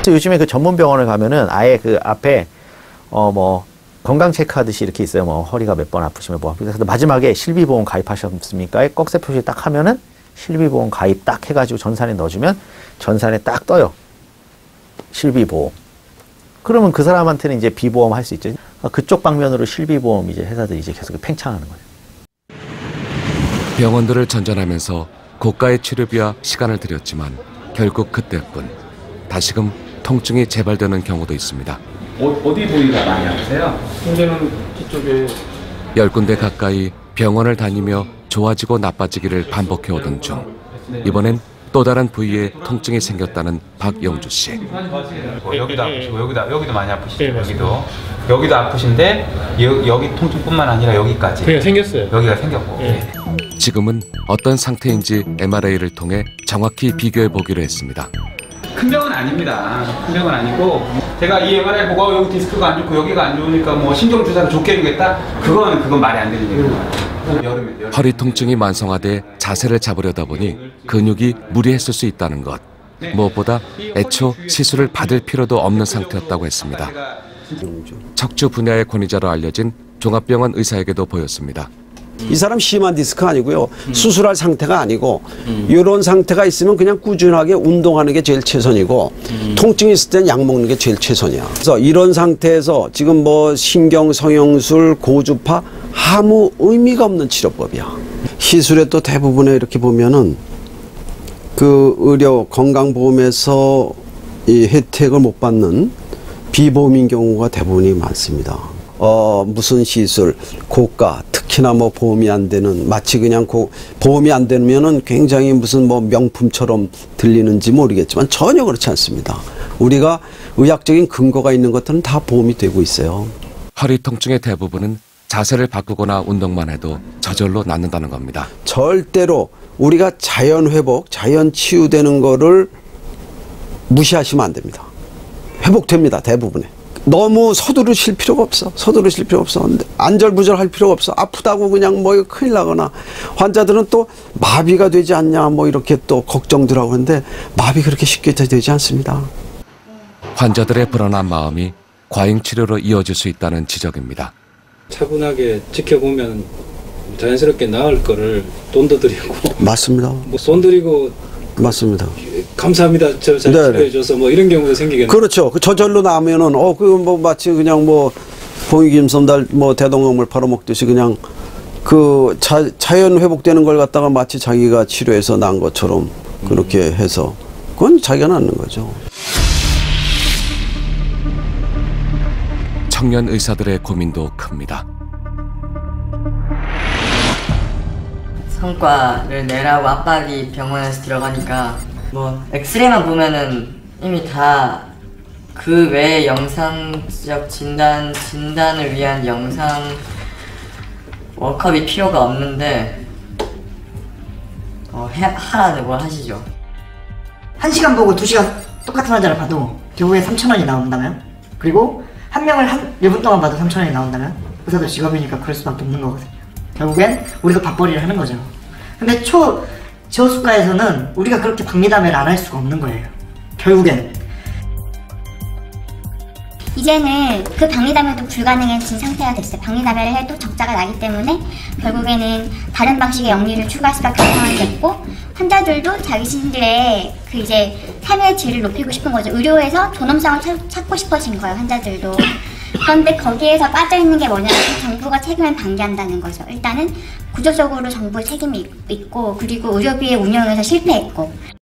요즘에 그 전문 병원을 가면은 아예 그 앞에 뭐 건강 체크하듯이 이렇게 있어요. 뭐 허리가 몇 번 아프시면 뭐 그래서 마지막에 실비보험 가입하셨습니까? 꺽쇠 표시 딱 하면은 실비보험 가입 딱 해가지고 전산에 넣어주면 전산에 딱 떠요. 실비보험. 그러면 그 사람한테는 이제 비보험 할 수 있죠. 그쪽 방면으로 실비보험 이제 회사들이 이제 계속 팽창하는 거예요. 병원들을 전전하면서 고가의 치료비와 시간을 들였지만 결국 그때뿐 다시금 통증이 재발되는 경우도 있습니다. 어디 부위가 많이 아프세요? 현재는 뒤쪽에 10군데 가까이 병원을 다니며 좋아지고 나빠지기를 반복해오던 중 이번엔 또 다른 부위에 통증이 생겼다는 박영주 씨. 여기도 아프시고 여기도 많이 아프시죠? 여기도 아프신데 여기 통증뿐만 아니라 여기까지 그냥 생겼어요. 여기가 생겼고. 지금은 어떤 상태인지 MRI를 통해 정확히 비교해 보기로 했습니다. 큰 병은 아닙니다. 큰 병은 아니고 제가 이 MRI 보고 여기 디스크가 안 좋고 여기가 안 좋으니까 뭐 신경 주사를 좋게 해주겠다? 그건 말이 안 되는 얘기예요. 허리 통증이 만성화돼 자세를 잡으려다 보니 근육이 무리했을 수 있다는 것. 무엇보다 애초 시술을 받을 필요도 없는 상태였다고 했습니다. 척추 분야의 권위자로 알려진 종합병원 의사에게도 보였습니다. 이 사람 심한 디스크 아니고요. 수술할 상태가 아니고 이런 상태가 있으면 그냥 꾸준하게 운동하는 게 제일 최선이고 통증이 있을 땐 약 먹는 게 제일 최선이야. 그래서 이런 상태에서 지금 뭐 신경 성형술, 고주파 아무 의미가 없는 치료법이야. 시술의 또 대부분에 이렇게 보면은 그 의료 건강보험에서 이 혜택을 못 받는 비보험인 경우가 대부분이 많습니다. 무슨 시술, 고가, 특히나 뭐 보험이 안 되는, 마치 그냥 보험이 안 되면은 굉장히 무슨 뭐 명품처럼 들리는지 모르겠지만 전혀 그렇지 않습니다. 우리가 의학적인 근거가 있는 것들은 다 보험이 되고 있어요. 허리 통증의 대부분은 자세를 바꾸거나 운동만 해도 저절로 낫는다는 겁니다. 절대로 우리가 자연 회복, 자연 치유되는 거를 무시하시면 안 됩니다. 회복됩니다, 대부분에. 너무 서두르실 필요가 없어. 안절부절할 필요가 없어. 아프다고 그냥 뭐 큰일 나거나. 환자들은 또 마비가 되지 않냐 뭐 이렇게 또 걱정들 하고 하는데 마비 그렇게 쉽게 되지 않습니다. 환자들의 불안한 마음이 과잉 치료로 이어질 수 있다는 지적입니다. 차분하게 지켜보면 자연스럽게 나을 거를 돈도 들이고 맞습니다. 뭐 돈 들이고 맞습니다. 감사합니다. 저 잘 치료해줘서 뭐 이런 경우도 생기겠네요. 그렇죠. 그 저절로 나면은 그거 뭐 마치 그냥 뭐 봉익임선달 뭐 대동강물 팔아먹듯이 그냥 그 자연 회복되는 걸 갖다가 마치 자기가 치료해서 난 것처럼 그렇게 해서 그건 자기가 낫는 거죠. 청년 의사들의 고민도 큽니다. 성과를 내라고 압박이 병원에서 들어가니까 뭐 엑스레이만 보면은 이미 다 그 외의 영상적 진단을 위한 영상 워크업이 필요가 없는데 하라는 뭘 하시죠. 1시간 보고 2시간 똑같은 환자를 봐도 결국에 3,000원이 나온다면, 그리고 한 명을 1분 동안 봐도 3,000원이 나온다면 의사들 직업이니까 그럴 수밖에 없는 거거든요. 결국엔 우리도 밥벌이를 하는 거죠. 근데 저수가에서는 우리가 그렇게 박리담회를 안 할 수가 없는 거예요. 결국엔 이제는 그 박리담회도 불가능해진 상태가 됐어요. 박리담회를 해도 적자가 나기 때문에 결국에는 다른 방식의 영리를 추구할 수밖에 없는 상황이 됐고, 환자들도 자신들의 그 이제 삶의 질을 높이고 싶은 거죠. 의료에서 존엄성을 찾고 싶어진 거예요, 환자들도. 그런데 거기에서 빠져있는 게 뭐냐면 정부가 책임을 방기한다는 거죠. 일단은 구조적으로 정부의 책임이 있고, 그리고 의료비의 운영에서 실패했고,